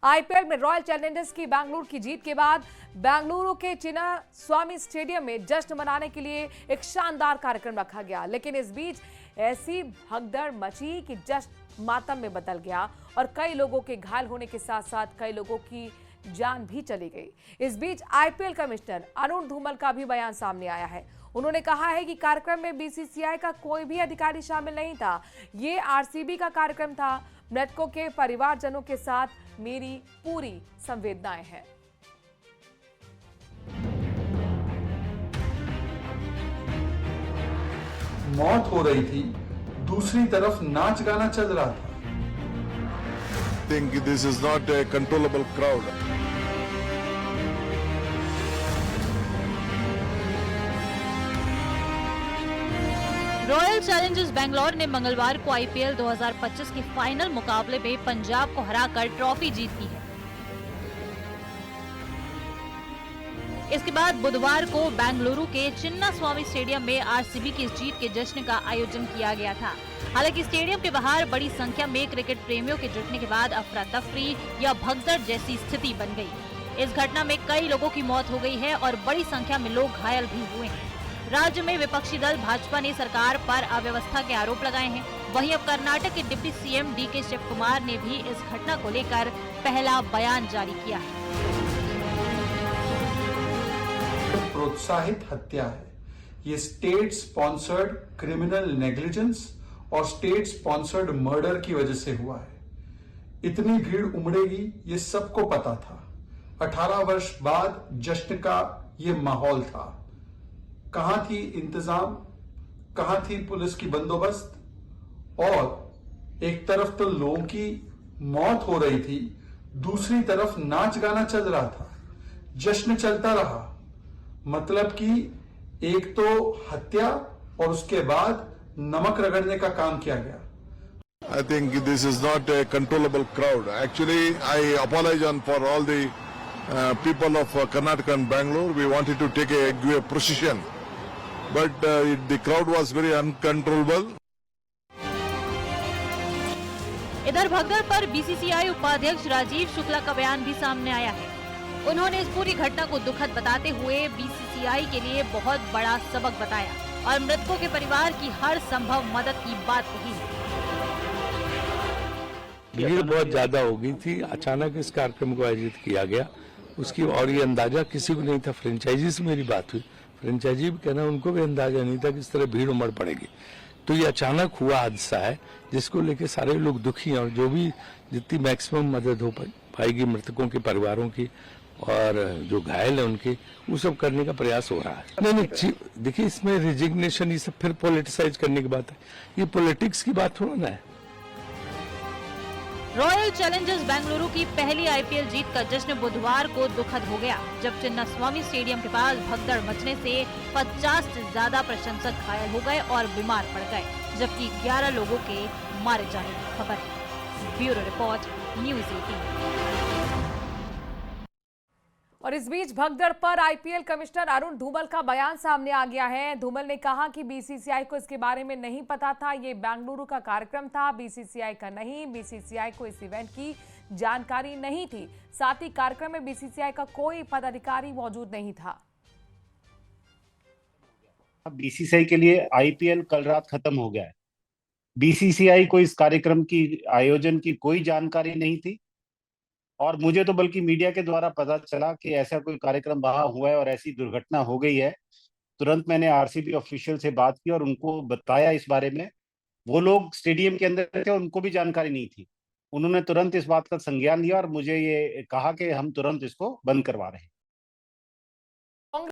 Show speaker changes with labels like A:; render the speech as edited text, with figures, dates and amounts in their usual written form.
A: IPL में royal Challengers की बेंगलुरु की जीत के बाद बेंगलुरु के चिन्नास्वामी स्टेडियम में जश्न मनाने के लिए एक शानदार कार्यक्रम रखा गया, लेकिन इस बीच ऐसी भगदड़ मची कि जश्न मातम में बदल गया और कई लोगों के घायल होने के साथ साथ कई लोगों की जान भी चली गई। इस बीच आईपीएल कमिश्नर अरुण धूमल का भी बयान सामने आया है। उन्होंने कहा है कि कार्यक्रम में बीसीसीआई का कोई भी अधिकारी शामिल नहीं था, ये आरसीबी का कार्यक्रम था। मृतकों के परिवारजनों के साथ मेरी पूरी संवेदनाएं हैं।
B: मौत हो रही थी, दूसरी तरफ नाच गाना चल रहा था।
C: think this is not a controllable crowd.
D: Royal Challengers Bangalore ने मंगलवार को आईपीएल 2025 के फाइनल मुकाबले में पंजाब को हराकर ट्रॉफी जीती है। इसके बाद बुधवार को बेंगलुरु के चिन्नास्वामी स्टेडियम में आरसीबी की इस जीत के जश्न का आयोजन किया गया था। हालांकि स्टेडियम के बाहर बड़ी संख्या में क्रिकेट प्रेमियों के जुटने के बाद अफरा तफरी या भगदड़ जैसी स्थिति बन गई। इस घटना में कई लोगों की मौत हो गई है और बड़ी संख्या में लोग घायल भी हुए हैं। राज्य में विपक्षी दल भाजपा ने सरकार पर अव्यवस्था के आरोप लगाए हैं। वहीं अब कर्नाटक के deputy CM DK Shivakumar ने भी इस घटना को लेकर पहला बयान जारी किया है।
B: प्रोत्साहित हत्या है, ये स्टेट स्पॉन्सर्ड क्रिमिनल नेग्लिजेंस और स्टेट स्पॉन्सर्ड मर्डर की वजह से हुआ है। इतनी भीड़ उमड़ेगी ये सबको पता था। 18 वर्ष बाद जश्न का ये माहौल था। कहां थी इंतजाम, कहां थी पुलिस की बंदोबस्त? और एक तरफ तो लोगों की मौत हो रही थी, दूसरी तरफ नाच गाना चल रहा था, जश्न चलता रहा। मतलब कि एक तो हत्या और उसके बाद नमक रगड़ने का काम किया गया।
C: I think this is not a controllable crowd. Actually, I apologize for all the people of Karnataka and Bangalore. We wanted to give a procession, but the crowd was very uncontrollable.
D: इधर भगदड़ पर BCCI उपाध्यक्ष राजीव शुक्ला का बयान भी सामने आया है। उन्होंने इस पूरी घटना को दुखद बताते हुए बीसीसीआई के लिए बहुत बड़ा सबक बताया और मृतकों के परिवार की हर संभव मदद की बात कही।
E: भीड़ बहुत ज्यादा हो गई थी, अचानक इस कार्यक्रम को आयोजित किया गया उसकी, और ये अंदाजा किसी को नहीं था। फ्रेंचाइजी से मेरी बात हुई, फ्रेंचाइजी भी कहना उनको भी अंदाजा नहीं था कि इस तरह भीड़ उमड़ पड़ेगी। तो ये अचानक हुआ हादसा है जिसको लेके सारे लोग दुखी हैं और जो भी जितनी मैक्सिमम मदद हो पाएगी मृतकों के परिवारों की और जो घायल है उनके, वो सब करने का प्रयास हो रहा है। नहीं, देखिए इसमें रिजिग्नेशन ये सब फिर पॉलिटिसाइज करने की बात है, ये पॉलिटिक्स की बात थोड़ा ना है।
D: रॉयल चैलेंजर्स बेंगलुरु की पहली आईपीएल जीत का जश्न बुधवार को दुखद हो गया, जब चिन्नास्वामी स्टेडियम के पास भगदड़ मचने से 50 से ज्यादा प्रशंसक घायल हो गए और बीमार पड़ गए, जबकि 11 लोगों के मारे जाने की खबर है। Bureau report, news 18।
A: और इस बीच भगदड़ पर आईपीएल कमिश्नर अरुण धूमल का बयान सामने आ गया है। धूमल ने कहा कि बीसीसीआई को इसके बारे में नहीं पता था, ये बेंगलुरु का कार्यक्रम था, बीसीसीआई का नहीं। बीसीसीआई को इस इवेंट की जानकारी नहीं थी। साथ ही कार्यक्रम में बीसीसीआई का कोई पदाधिकारी मौजूद नहीं था।
F: बीसीसीआई के लिए आईपीएल कल रात खत्म हो गया है। बीसीसीआई को इस कार्यक्रम की आयोजन की कोई जानकारी नहीं थी और मुझे तो बल्कि मीडिया के द्वारा पता चला कि ऐसा कोई कार्यक्रम वहां हुआ है और ऐसी दुर्घटना हो गई है। तुरंत मैंने आरसीबी ऑफिशियल से बात की और उनको बताया इस बारे में। वो लोग स्टेडियम के अंदर थे, उनको भी जानकारी नहीं थी। उन्होंने तुरंत इस बात का संज्ञान लिया और मुझे ये कहा कि हम तुरंत इसको बंद करवा रहे हैं।